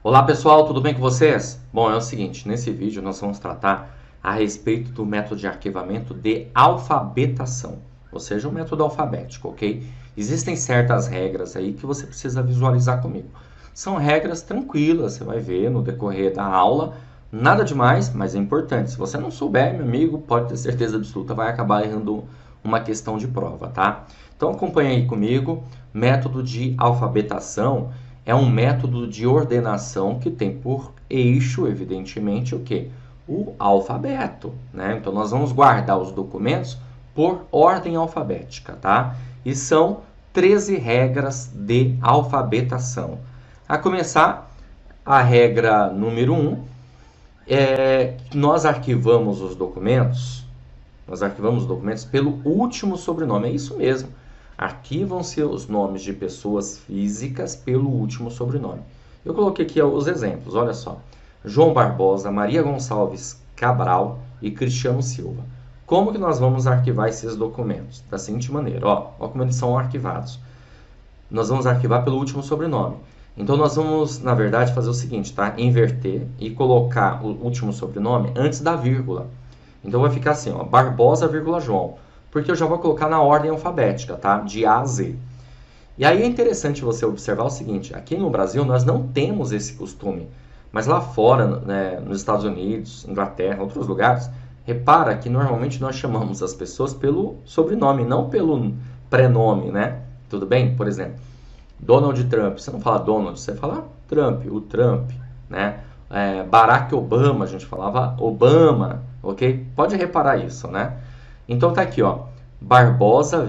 Olá pessoal, tudo bem com vocês? Bom, é o seguinte, nesse vídeo nós vamos tratar a respeito do método de arquivamento de alfabetação, ou seja, o método alfabético, ok? Existem certas regras aí que você precisa visualizar comigo. São regras tranquilas, você vai ver no decorrer da aula, nada demais, mas é importante. Se você não souber, meu amigo, pode ter certeza absoluta, vai acabar errando uma questão de prova, tá? Então acompanha aí comigo, método de alfabetação. É um método de ordenação que tem por eixo, evidentemente, o quê? O alfabeto, né? Então, nós vamos guardar os documentos por ordem alfabética, tá? E são 13 regras de alfabetação. A começar, a regra número 1 é que nós arquivamos os documentos pelo último sobrenome. É isso mesmo. Arquivam-se os nomes de pessoas físicas pelo último sobrenome. Eu coloquei aqui os exemplos, olha só. João Barbosa, Maria Gonçalves Cabral e Cristiano Silva. Como que nós vamos arquivar esses documentos? Da seguinte maneira, ó como eles são arquivados. Nós vamos arquivar pelo último sobrenome. Então nós vamos, na verdade, fazer o seguinte, tá? Inverter e colocar o último sobrenome antes da vírgula. Então vai ficar assim, ó, Barbosa, João. Porque eu já vou colocar na ordem alfabética, tá? De A a Z. E aí é interessante você observar o seguinte, aqui no Brasil nós não temos esse costume, mas lá fora, né, nos Estados Unidos, Inglaterra, outros lugares, repara que normalmente nós chamamos as pessoas pelo sobrenome, não pelo prenome, né? Tudo bem? Por exemplo, Donald Trump, você não fala Donald, você fala Trump, o Trump, né? Barack Obama, a gente falava Obama, ok? Pode reparar isso, né? Então tá aqui, ó, Barbosa,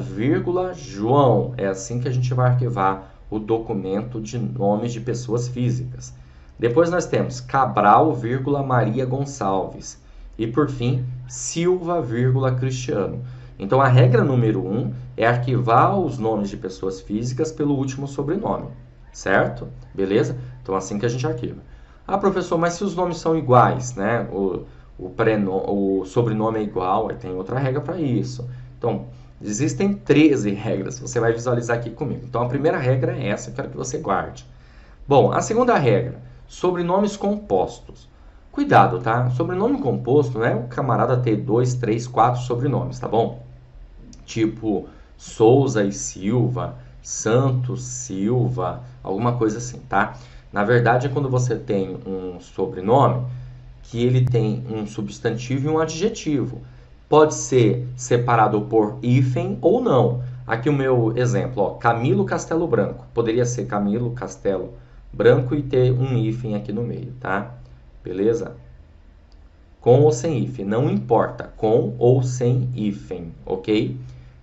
João. É assim que a gente vai arquivar o documento de nomes de pessoas físicas. Depois nós temos Cabral, Maria Gonçalves. E por fim, Silva, Cristiano. Então a regra número 1 é arquivar os nomes de pessoas físicas pelo último sobrenome, certo? Beleza? Então assim que a gente arquiva. Ah, professor, mas se os nomes são iguais, né? O sobrenome é igual, aí tem outra regra para isso. Então, existem 13 regras, você vai visualizar aqui comigo. Então, a primeira regra é essa, eu quero que você guarde. Bom, a segunda regra, sobrenomes compostos. Cuidado, tá? Sobrenome composto não é o camarada ter 2, 3, 4 sobrenomes, tá bom? Tipo Souza e Silva, Santos, Silva, alguma coisa assim, tá? Na verdade, é quando você tem um sobrenome que ele tem um substantivo e um adjetivo. Pode ser separado por hífen ou não. Aqui o meu exemplo, ó, Camilo Castelo Branco. Poderia ser Camilo Castelo Branco e ter um hífen aqui no meio, tá? Beleza? Com ou sem hífen, não importa, com ou sem hífen, ok?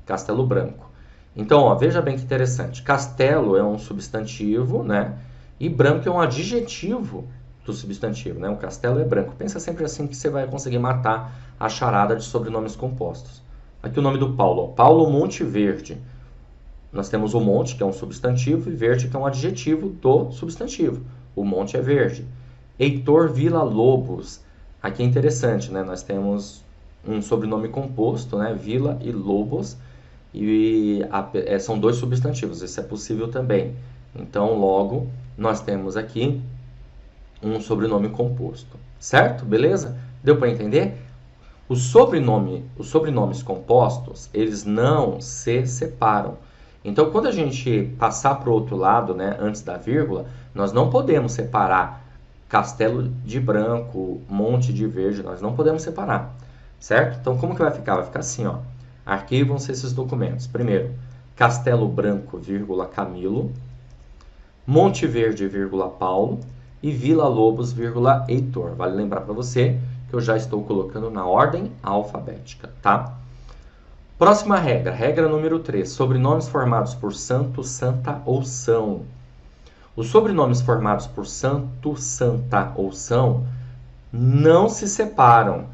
Castelo Branco. Então, ó, veja bem que interessante. Castelo é um substantivo, né? E branco é um adjetivo do substantivo, né? O castelo é branco. Pensa sempre assim que você vai conseguir matar a charada de sobrenomes compostos. Aqui o nome do Paulo, ó, Paulo Monte Verde. Nós temos o monte, que é um substantivo, e verde, que é um adjetivo do substantivo. O monte é verde. Heitor Villa Lobos. Aqui é interessante, né? Nós temos um sobrenome composto, né? Villa e Lobos. E são dois substantivos, isso é possível também. Então, logo, nós temos aqui um sobrenome composto, certo? Beleza? Deu para entender? Os sobrenomes compostos, eles não se separam. Então, quando a gente passar para o outro lado, né, antes da vírgula, nós não podemos separar Castelo de Branco, Monte de Verde, nós não podemos separar, certo? Então, como que vai ficar? Vai ficar assim, ó. Arquivam-se esses documentos. Primeiro, Castelo Branco, Camilo, Monte Verde, Paulo, e Villa Lobos, Heitor. Vale lembrar para você que eu já estou colocando na ordem alfabética, tá? Próxima regra, regra número 3, sobrenomes formados por santo, santa ou são. Os sobrenomes formados por santo, santa ou são não se separam.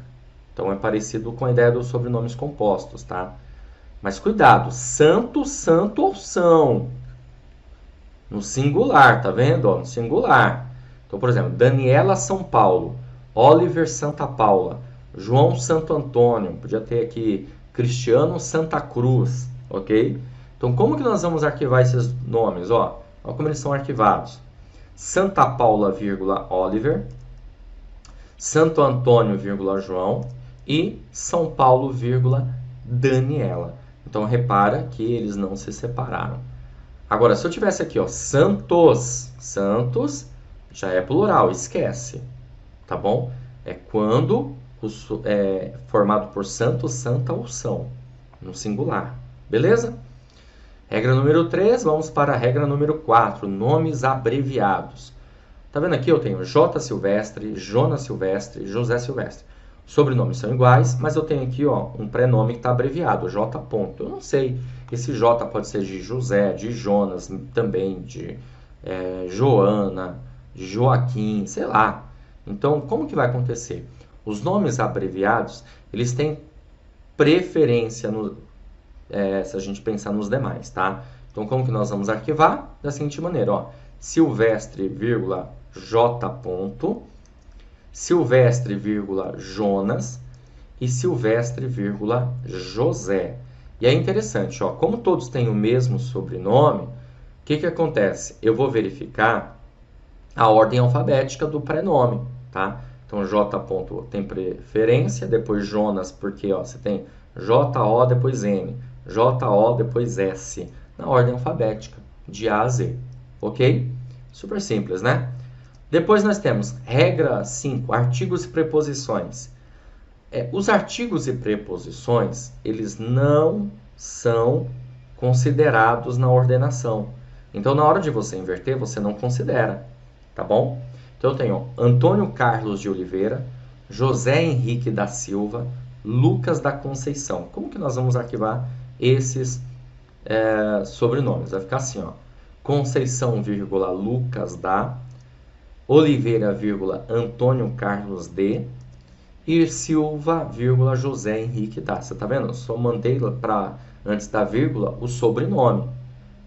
Então é parecido com a ideia dos sobrenomes compostos, tá? Mas cuidado, santo, santo ou são. No singular, tá vendo? Ó, no singular. Então, por exemplo, Daniela São Paulo, Oliver Santa Paula, João Santo Antônio, podia ter aqui Cristiano Santa Cruz, ok? Então, como que nós vamos arquivar esses nomes? Ó, como eles são arquivados. Santa Paula, Oliver, Santo Antônio, João e São Paulo, Daniela. Então repara que eles não se separaram. Agora, se eu tivesse aqui, ó, Santos, Santos já é plural, esquece, tá bom? É quando é formado por santo, santa ou são, no singular, beleza? Regra número 3, vamos para a regra número 4, nomes abreviados. Tá vendo aqui? Eu tenho J. Silvestre, Jonas Silvestre, José Silvestre. Sobrenomes são iguais, mas eu tenho aqui, ó, um prenome que está abreviado, J. Ponto. Eu não sei, esse J pode ser de José, de Jonas, também de Joana, Joaquim, sei lá. Então, como que vai acontecer? Os nomes abreviados, eles têm preferência se a gente pensar nos demais, tá? Então, como que nós vamos arquivar? Da seguinte maneira, ó. Silvestre, J. Ponto, Silvestre, Jonas e Silvestre, José. E é interessante, ó, como todos têm o mesmo sobrenome, o que acontece? Eu vou verificar a ordem alfabética do prenome, tá? Então, J. Ponto tem preferência, depois Jonas, porque ó, você tem J-O, depois N, J-O, depois S, na ordem alfabética, de A a Z, ok? Super simples, né? Depois nós temos regra 5, artigos e preposições. Os artigos e preposições, eles não são considerados na ordenação. Então, na hora de você inverter, você não considera, tá bom? Então, eu tenho Antônio Carlos de Oliveira, José Henrique da Silva, Lucas da Conceição. Como que nós vamos arquivar esses sobrenomes? Vai ficar assim, ó. Conceição, Lucas da, Oliveira, Antônio Carlos de, e Silva, José Henrique da. Você tá vendo? Eu só mandei para antes da vírgula o sobrenome.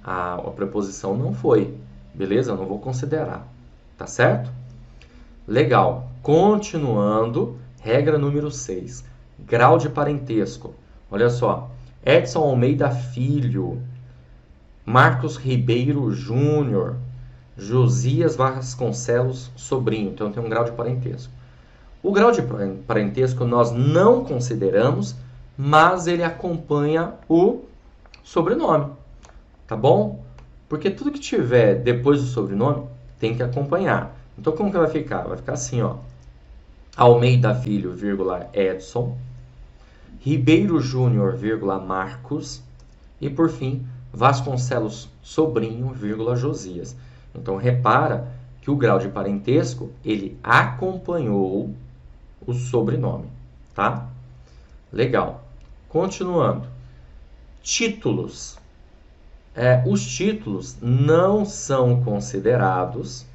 A preposição não foi. Beleza? Eu não vou considerar. Tá certo? Legal. Continuando, regra número 6. Grau de parentesco. Olha só. Edson Almeida Filho, Marcos Ribeiro Júnior, Josias Vasconcelos Sobrinho. Então tem um grau de parentesco. O grau de parentesco nós não consideramos, mas ele acompanha o sobrenome. Tá bom? Porque tudo que tiver depois do sobrenome tem que acompanhar. Então como que vai ficar? Vai ficar assim, ó. Almeida Filho, Edson, Ribeiro Júnior, Marcos, e por fim, Vasconcelos Sobrinho, Josias. Então repara que o grau de parentesco, ele acompanhou o sobrenome, tá? Legal. Continuando. Títulos. Os títulos não são considerados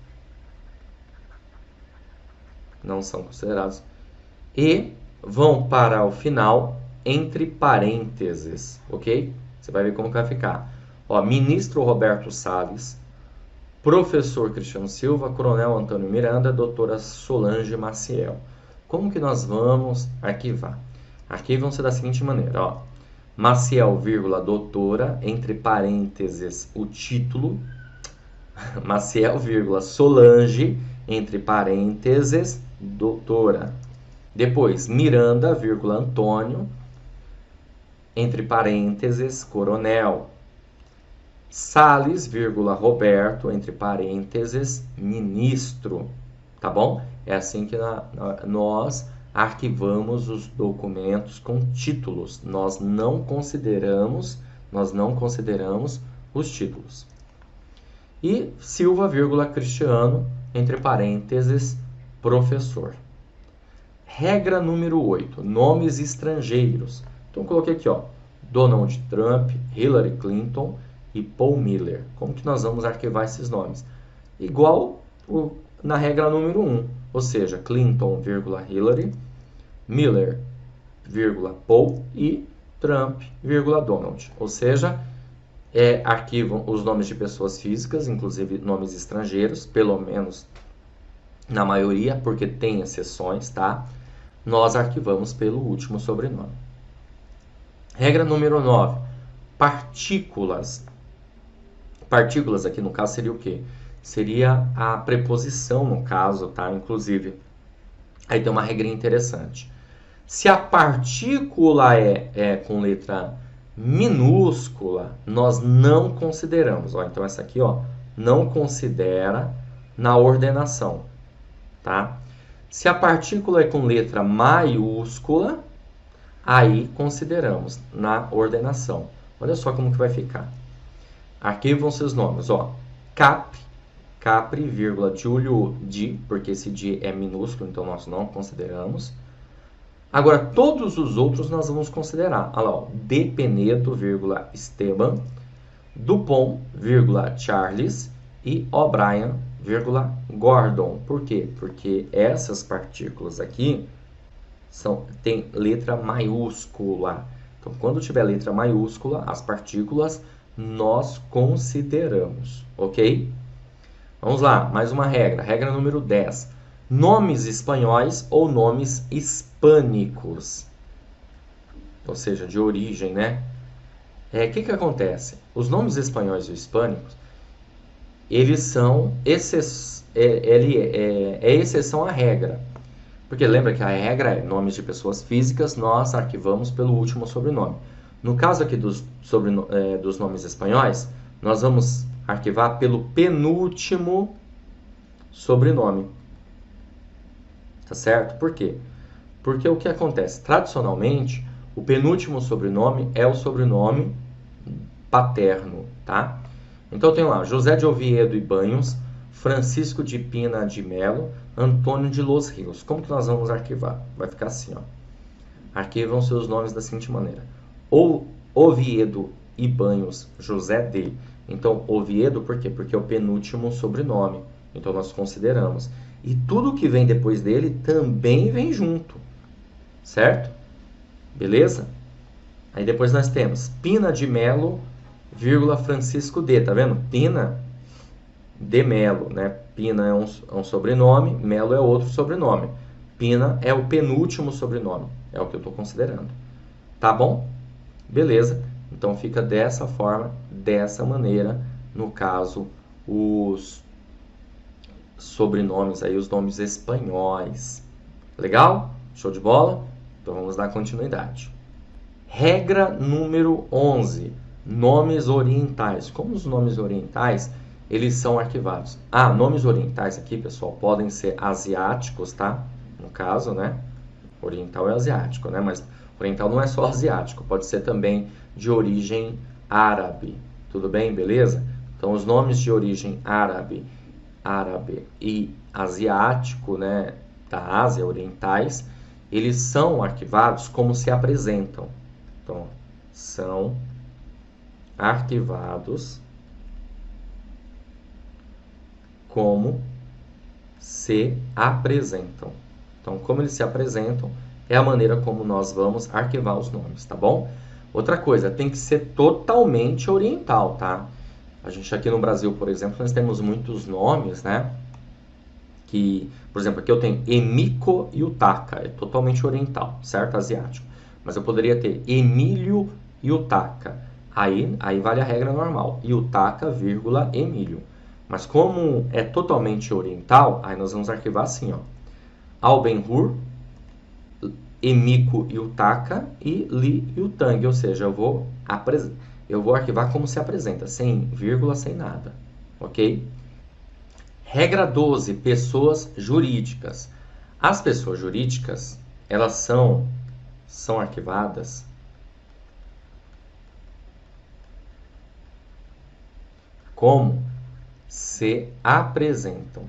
e vão para o final entre parênteses, ok? Você vai ver como que vai ficar. Ó, ministro Roberto Salles, professor Cristiano Silva, coronel Antônio Miranda, doutora Solange Maciel. Como que nós vamos arquivar? Arquivam-se da seguinte maneira, ó. Maciel, doutora, entre parênteses, o título. Maciel, Solange, entre parênteses, doutora. Depois, Miranda, Antônio, entre parênteses, coronel. Salles, Roberto, entre parênteses, ministro. Tá bom? É assim que nós arquivamos os documentos com títulos. Nós não consideramos os títulos. E Silva, Cristiano, entre parênteses, professor. Regra número 8, nomes estrangeiros. Então, eu coloquei aqui, ó, Donald Trump, Hillary Clinton e Paul Miller. Como que nós vamos arquivar esses nomes? Igual na regra número 1, ou seja, Clinton, Hillary, Miller, Paul e Trump, Donald. Ou seja, arquivam os nomes de pessoas físicas, inclusive nomes estrangeiros, pelo menos na maioria, porque tem exceções, tá? Nós arquivamos pelo último sobrenome. Regra número 9. Partículas. Partículas aqui no caso seria o quê? seria a preposição no caso, tá? Inclusive, aí tem uma regrinha interessante. Se a partícula é com letra minúscula, nós não consideramos. Ó, então essa aqui, ó, não considera na ordenação, tá? Se a partícula é com letra maiúscula, aí consideramos na ordenação. Olha só como que vai ficar. Aqui vão ser os nomes, ó. Capri, vírgula, Giulio, Di, porque esse Di é minúsculo, então nós não consideramos. Agora, todos os outros nós vamos considerar. Olha lá, ó. De Penedo, vírgula, Esteban. Dupont, vírgula, Charles. E O'Brien, vírgula, Gordon. Por quê? Porque essas partículas aqui tem letra maiúscula. Então, quando tiver letra maiúscula, as partículas nós consideramos, ok? Vamos lá, mais uma regra. Regra número 10. Nomes espanhóis ou nomes hispânicos. Ou seja, de origem, né? Que acontece? Os nomes espanhóis e hispânicos, eles são exceção à regra. Porque lembra que a regra é nomes de pessoas físicas, nós arquivamos pelo último sobrenome. No caso aqui dos nomes espanhóis, nós vamos arquivar pelo penúltimo sobrenome. Tá certo? Por quê? Porque o que acontece? Tradicionalmente, o penúltimo sobrenome é o sobrenome paterno, tá? Então tem lá José de Oviedo e Banhos, Francisco de Pina de Melo, Antônio de Los Rios. Como que nós vamos arquivar? Vai ficar assim, ó. Arquivam seus nomes da seguinte maneira. Ou Oviedo e Banhos, José de. Então, Oviedo, por quê? Porque é o penúltimo sobrenome. Então, nós consideramos. E tudo que vem depois dele também vem junto. Certo? Beleza? Aí depois nós temos Pina de Melo, vírgula, Francisco de. Tá vendo? Pina de Melo, né? Pina é um sobrenome, Melo é outro sobrenome. Pina é o penúltimo sobrenome. É o que eu estou considerando. Tá bom? Beleza. Então fica dessa forma, dessa maneira, no caso, os sobrenomes aí, os nomes espanhóis. Legal? Show de bola? Então vamos dar continuidade. Regra número 11. Nomes orientais. Como os nomes orientais, eles são arquivados. Nomes orientais aqui, pessoal, podem ser asiáticos, tá? No caso, né? Oriental é asiático, né? Mas oriental não é só asiático, pode ser também de origem árabe. Tudo bem? Beleza? Então, os nomes de origem árabe e asiático, né, da Ásia, orientais, eles são arquivados como se apresentam. Então, são arquivados como se apresentam. Então, como eles se apresentam é a maneira como nós vamos arquivar os nomes, tá bom? Outra coisa, tem que ser totalmente oriental, tá? A gente aqui no Brasil, por exemplo, nós temos muitos nomes, né? Que, por exemplo, aqui eu tenho Emiko Yutaka, é totalmente oriental, certo? Asiático. Mas eu poderia ter Emílio Yutaka. Aí vale a regra normal, Yutaka, vírgula, Emílio. Mas como é totalmente oriental, aí nós vamos arquivar assim, ó. Albenhur, Emiko Yutaka e Li Yutang, ou seja, eu vou arquivar como se apresenta, sem vírgula, sem nada, ok? Regra 12, pessoas jurídicas. As pessoas jurídicas, elas são arquivadas como se apresentam,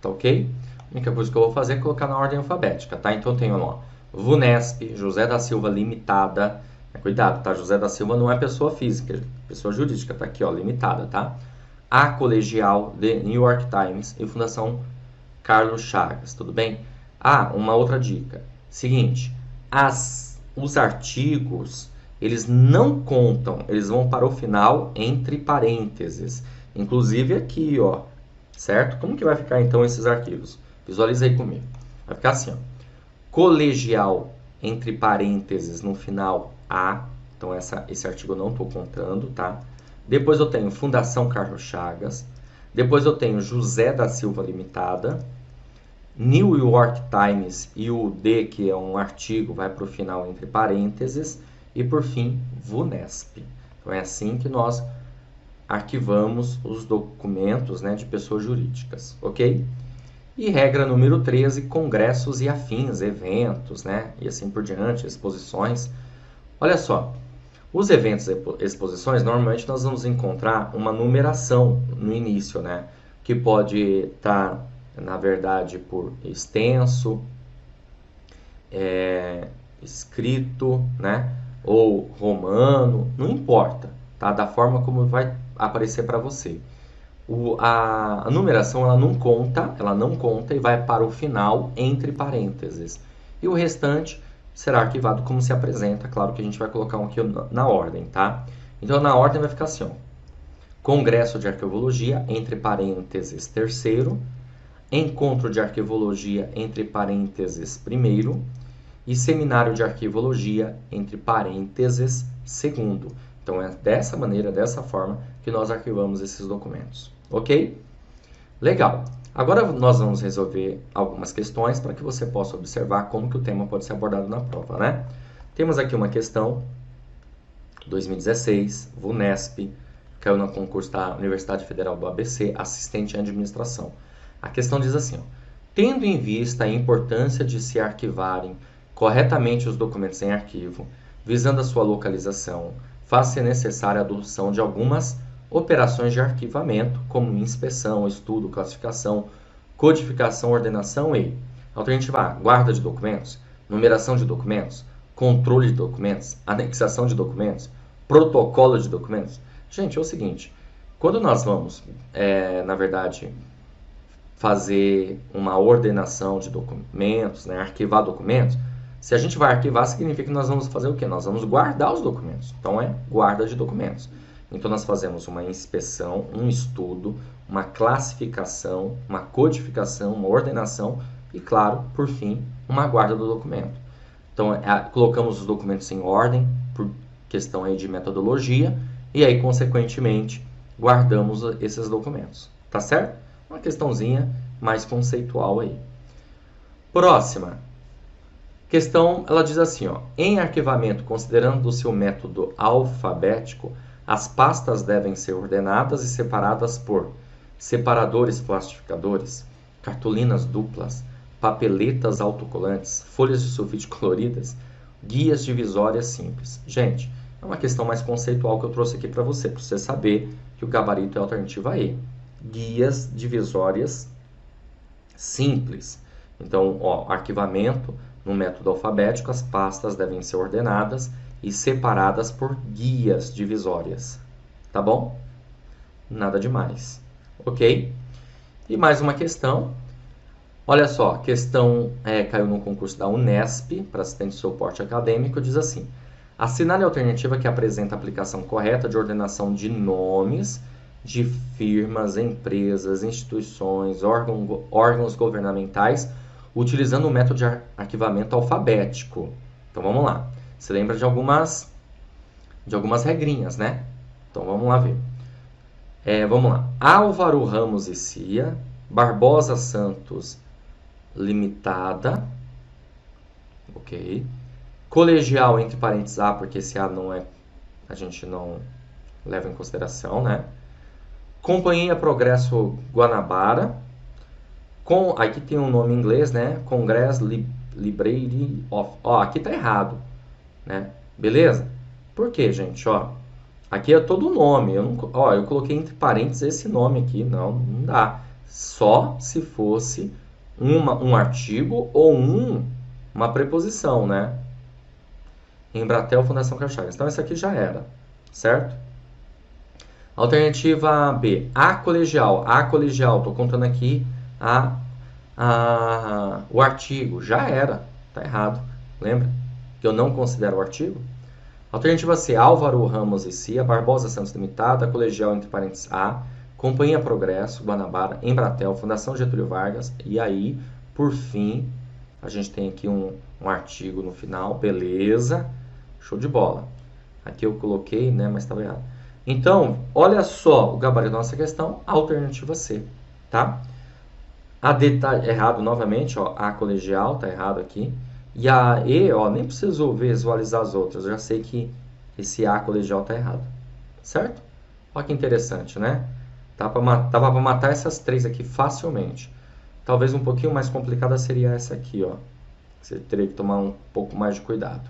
tá ok? A única coisa que eu vou fazer é colocar na ordem alfabética, tá? Então eu tenho, ó, VUNESP, José da Silva Limitada. Cuidado, tá? José da Silva não é pessoa física, pessoa jurídica, tá aqui, ó, limitada, tá? A Colegial, The New York Times e Fundação Carlos Chagas, tudo bem? Uma outra dica. Seguinte, os artigos, eles não contam, eles vão para o final entre parênteses. Inclusive aqui, ó, certo? Como que vai ficar então esses arquivos? Visualiza aí comigo. Vai ficar assim, ó. Colegial, entre parênteses, no final, A. Então, esse artigo eu não estou contando, tá? Depois eu tenho Fundação Carlos Chagas. Depois eu tenho José da Silva Limitada. New York Times e o D, que é um artigo, vai para o final entre parênteses. E por fim, VUNESP. Então é assim que nós arquivamos os documentos, né, de pessoas jurídicas, ok? E regra número 13, congressos e afins, eventos, né, e assim por diante, exposições. Olha só, os eventos e exposições, normalmente nós vamos encontrar uma numeração no início, né, que pode estar, na verdade, por extenso, escrito, né, ou romano, não importa, tá? Da forma como vai aparecer para você. A numeração ela não conta e vai para o final entre parênteses. E o restante será arquivado como se apresenta. Claro que a gente vai colocar um aqui na ordem, tá? Então na ordem vai ficar assim, ó. Congresso de Arqueologia, entre parênteses, terceiro. Encontro de Arqueologia, entre parênteses, primeiro. E Seminário de Arqueologia, entre parênteses, segundo. Então é dessa maneira, dessa forma, que nós arquivamos esses documentos. Ok? Legal. Agora nós vamos resolver algumas questões para que você possa observar como que o tema pode ser abordado na prova, né? Temos aqui uma questão, 2016, VUNESP, caiu no concurso da Universidade Federal do ABC, assistente em administração. A questão diz assim, ó, tendo em vista a importância de se arquivarem corretamente os documentos em arquivo, visando a sua localização, faz-se necessária a adoção de algumas operações de arquivamento, como inspeção, estudo, classificação, codificação, ordenação e alternativa A, guarda de documentos, numeração de documentos, controle de documentos, anexação de documentos, protocolo de documentos. Gente, é o seguinte, quando nós vamos, na verdade, fazer uma ordenação de documentos, né, arquivar documentos, se a gente vai arquivar, significa que nós vamos fazer o quê? Nós vamos guardar os documentos. Então, é guarda de documentos. Então, nós fazemos uma inspeção, um estudo, uma classificação, uma codificação, uma ordenação e, claro, por fim, uma guarda do documento. Então, colocamos os documentos em ordem, por questão aí de metodologia, e aí, consequentemente, guardamos esses documentos. Tá certo? Uma questãozinha mais conceitual aí. Próxima. Questão, ela diz assim, ó, em arquivamento, considerando o seu método alfabético, as pastas devem ser ordenadas e separadas por separadores plastificadores, cartolinas duplas, papeletas autocolantes, folhas de sulfite coloridas, guias divisórias simples. Gente, é uma questão mais conceitual que eu trouxe aqui para você saber que o gabarito é a alternativa E. Guias divisórias simples. Então, ó, arquivamento no método alfabético, as pastas devem ser ordenadas e separadas por guias divisórias. Tá bom? Nada demais. Ok? E mais uma questão. Olha só, questão caiu no concurso da Unesp, para assistente de suporte acadêmico, diz assim. Assinale a alternativa que apresenta a aplicação correta de ordenação de nomes de firmas, empresas, instituições, órgãos governamentais, utilizando o método de arquivamento alfabético. Então vamos lá. Você lembra de algumas regrinhas, né? Então vamos lá ver. Vamos lá. Álvaro Ramos e Cia, Barbosa Santos Limitada, ok. Colegial entre parênteses A, porque esse A não a gente não leva em consideração, né? Companhia Progresso Guanabara, aqui tem um nome em inglês, né? Congress Library of... Ó, aqui tá errado, né? Beleza? Por quê, gente? Ó, aqui é todo o nome. Eu coloquei entre parênteses esse nome aqui. Não dá. Só se fosse um artigo ou uma preposição, né? Embratel, Fundação Carlos Chagas. Então, esse aqui já era, certo? Alternativa B, a colegial, tô contando aqui o artigo, já era, tá errado, lembra? Que eu não considero o artigo. Alternativa C, Álvaro Ramos e Cia, Barbosa Santos Limitada, colegial entre parênteses A, Companhia Progresso, Guanabara, Embratel, Fundação Getúlio Vargas, e aí, por fim, a gente tem aqui um artigo no final, beleza, show de bola. Aqui eu coloquei, né, mas estava errado. Então, olha só o gabarito da nossa questão, alternativa C, tá? A D tá errado novamente, ó, A colegial tá errado aqui. E a E, ó, nem preciso visualizar as outras, eu já sei que esse A colegial tá errado, certo? Olha que interessante, né? Dava para matar essas três aqui facilmente. Talvez um pouquinho mais complicada seria essa aqui, ó. Você teria que tomar um pouco mais de cuidado,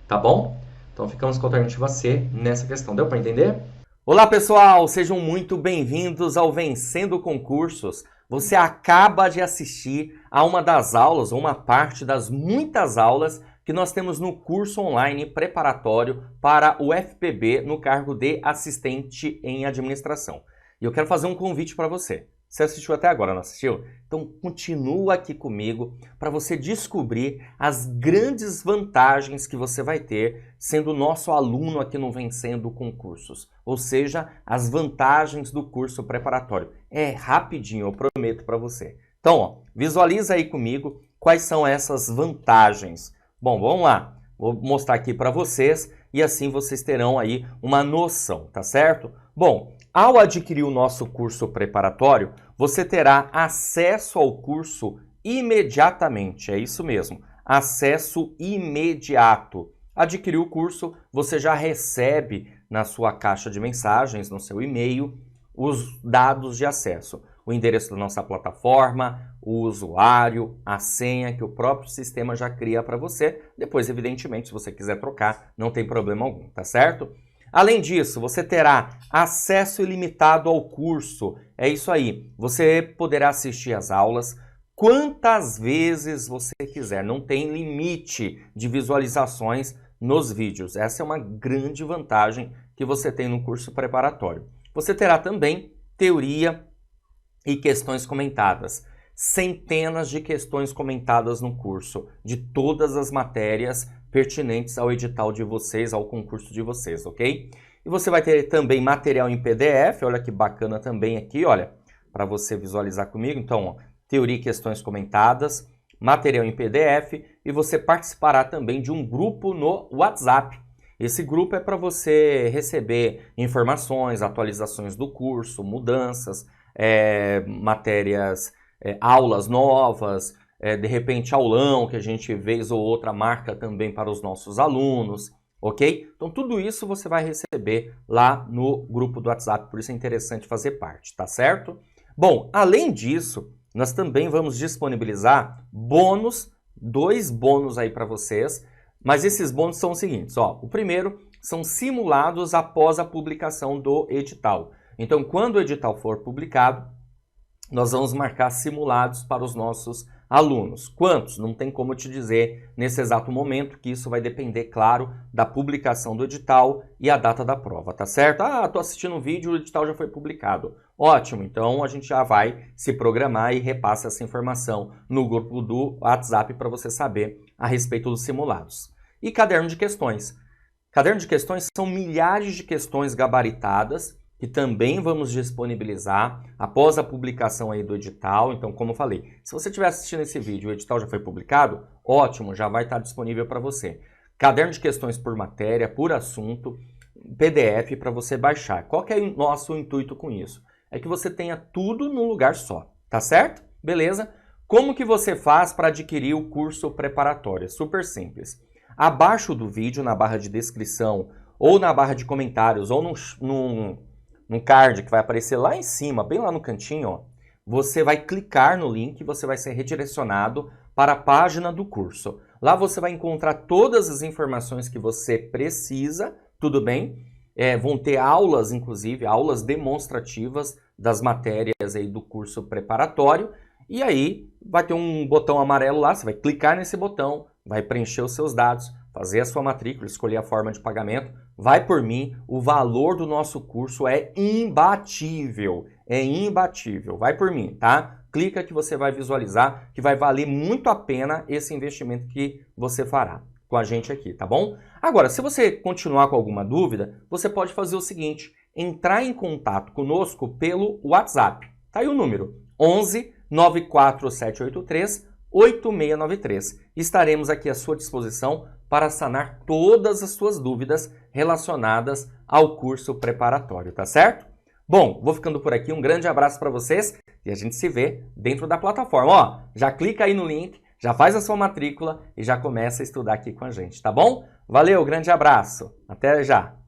tá bom? Então ficamos com a alternativa C nessa questão, deu para entender? Olá pessoal, sejam muito bem-vindos ao Vencendo Concursos. Você acaba de assistir a uma das aulas, ou uma parte das muitas aulas que nós temos no curso online preparatório para o FPB no cargo de assistente em administração. E eu quero fazer um convite para você. Você assistiu até agora, não assistiu? Então continua aqui comigo para você descobrir as grandes vantagens que você vai ter sendo nosso aluno aqui no Vencendo Concursos. Ou seja, as vantagens do curso preparatório. É rapidinho, eu prometo para você. Então, ó, visualiza aí comigo quais são essas vantagens. Bom, vamos lá. Vou mostrar aqui para vocês e assim vocês terão aí uma noção, tá certo? Bom, ao adquirir o nosso curso preparatório, você terá acesso ao curso imediatamente, é isso mesmo, acesso imediato. Adquirir o curso, você já recebe na sua caixa de mensagens, no seu e-mail, os dados de acesso. O endereço da nossa plataforma, o usuário, a senha que o próprio sistema já cria para você. Depois, evidentemente, se você quiser trocar, não tem problema algum, tá certo? Além disso, você terá acesso ilimitado ao curso. É isso aí. Você poderá assistir às aulas quantas vezes você quiser. Não tem limite de visualizações nos vídeos. Essa é uma grande vantagem que você tem no curso preparatório. Você terá também teoria e questões comentadas. Centenas de questões comentadas no curso, de todas as matérias pertinentes ao edital de vocês, ao concurso de vocês, ok? E você vai ter também material em PDF, olha que bacana também aqui, olha, para você visualizar comigo. Então, ó, teoria e questões comentadas, material em PDF, e você participará também de um grupo no WhatsApp. Esse grupo é para você receber informações, atualizações do curso, mudanças, matérias, aulas novas, de repente aulão que a gente vez ou outra marca também para os nossos alunos, ok? Então tudo isso você vai receber lá no grupo do WhatsApp, por isso é interessante fazer parte, tá certo? Bom, além disso, nós também vamos disponibilizar bônus, 2 bônus aí para vocês, mas esses bônus são os seguintes, ó, o primeiro são simulados após a publicação do edital. Então, quando o edital for publicado, nós vamos marcar simulados para os nossos alunos. Quantos? Não tem como te dizer nesse exato momento, que isso vai depender, claro, da publicação do edital e a data da prova, tá certo? Ah, tô assistindo um vídeo, o edital já foi publicado. Ótimo, então a gente já vai se programar e repassa essa informação no grupo do WhatsApp para você saber a respeito dos simulados. E caderno de questões. Caderno de questões são milhares de questões gabaritadas, que também vamos disponibilizar após a publicação aí do edital. Então, como eu falei, se você estiver assistindo esse vídeo e o edital já foi publicado, ótimo, já vai estar disponível para você. Caderno de questões por matéria, por assunto, PDF para você baixar. Qual que é o nosso intuito com isso? É que você tenha tudo num lugar só, tá certo? Beleza? Como que você faz para adquirir o curso preparatório? É super simples. Abaixo do vídeo, na barra de descrição, ou na barra de comentários, ou num card que vai aparecer lá em cima, bem lá no cantinho, ó, você vai clicar no link e você vai ser redirecionado para a página do curso. Lá você vai encontrar todas as informações que você precisa, tudo bem? Vão ter aulas, inclusive, aulas demonstrativas das matérias aí do curso preparatório. E aí vai ter um botão amarelo lá, você vai clicar nesse botão, vai preencher os seus dados, fazer a sua matrícula, escolher a forma de pagamento. Vai por mim, o valor do nosso curso é imbatível, vai por mim, tá? Clica que você vai visualizar que vai valer muito a pena esse investimento que você fará com a gente aqui, tá bom? Agora, se você continuar com alguma dúvida, você pode fazer o seguinte, entrar em contato conosco pelo WhatsApp, tá aí o número, 11 94783 8693. Estaremos aqui à sua disposição para sanar todas as suas dúvidas relacionadas ao curso preparatório, tá certo? Bom, vou ficando por aqui, um grande abraço para vocês e a gente se vê dentro da plataforma. Ó, já clica aí no link, já faz a sua matrícula e já começa a estudar aqui com a gente, tá bom? Valeu, grande abraço, até já!